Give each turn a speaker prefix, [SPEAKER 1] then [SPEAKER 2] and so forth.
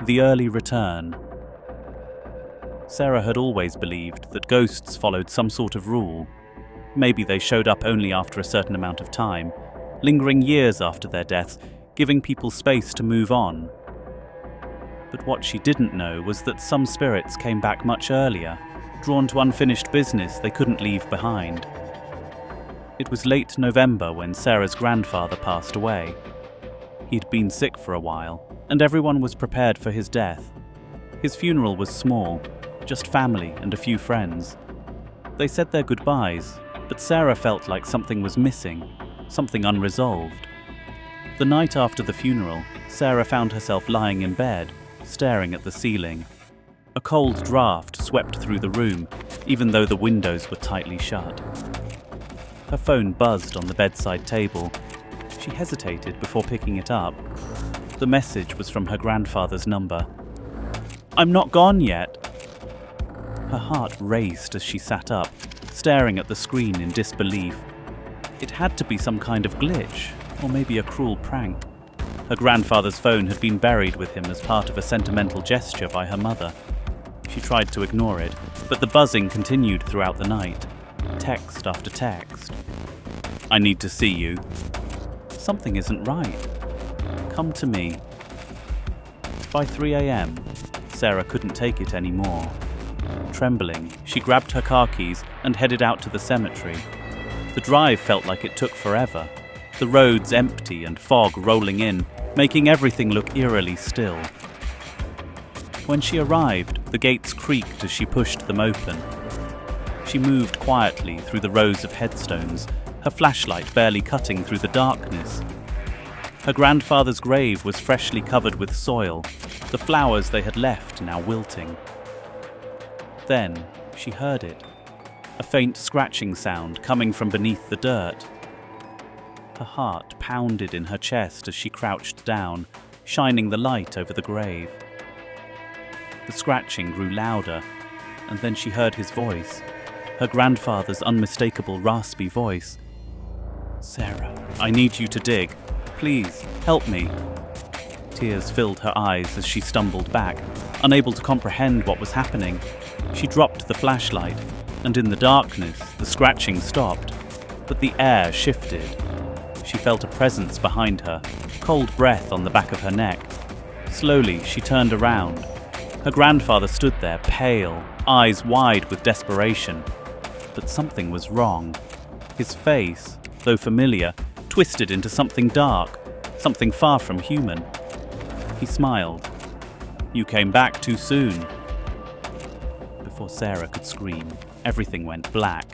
[SPEAKER 1] The Early Return. Sarah had always believed that ghosts followed some sort of rule. Maybe they showed up only after a certain amount of time, lingering years after their deaths, giving people space to move on. But what she didn't know was that some spirits came back much earlier, drawn to unfinished business they couldn't leave behind. It was late November when Sarah's grandfather passed away. He'd been sick for a while, and everyone was prepared for his death. His funeral was small, just family and a few friends. They said their goodbyes, but Sarah felt like something was missing, something unresolved. The night after the funeral, Sarah found herself lying in bed, staring at the ceiling. A cold draft swept through the room, even though the windows were tightly shut. Her phone buzzed on the bedside table. She hesitated before picking it up. The message was from her grandfather's number. "I'm not gone yet." Her heart raced as she sat up, staring at the screen in disbelief. It had to be some kind of glitch, or maybe a cruel prank. Her grandfather's phone had been buried with him as part of a sentimental gesture by her mother. She tried to ignore it, but the buzzing continued throughout the night. Text after text. "I need to see you." "Something isn't right. Come to me." By 3 a.m., Sarah couldn't take it anymore. Trembling, she grabbed her car keys and headed out to the cemetery. The drive felt like it took forever, the roads empty and fog rolling in, making everything look eerily still. When she arrived, the gates creaked as she pushed them open. She moved quietly through the rows of headstones, her flashlight barely cutting through the darkness. Her grandfather's grave was freshly covered with soil, the flowers they had left now wilting. Then she heard it, a faint scratching sound coming from beneath the dirt. Her heart pounded in her chest as she crouched down, shining the light over the grave. The scratching grew louder, and then she heard his voice, her grandfather's unmistakable raspy voice. "Sarah, I need you to dig. Please, help me." Tears filled her eyes as she stumbled back, unable to comprehend what was happening. She dropped the flashlight, and in the darkness, the scratching stopped, but the air shifted. She felt a presence behind her, cold breath on the back of her neck. Slowly, she turned around. Her grandfather stood there, pale, eyes wide with desperation. But something was wrong. His face, though familiar, twisted into something dark, something far from human. He smiled. "You came back too soon." Before Sarah could scream, everything went black.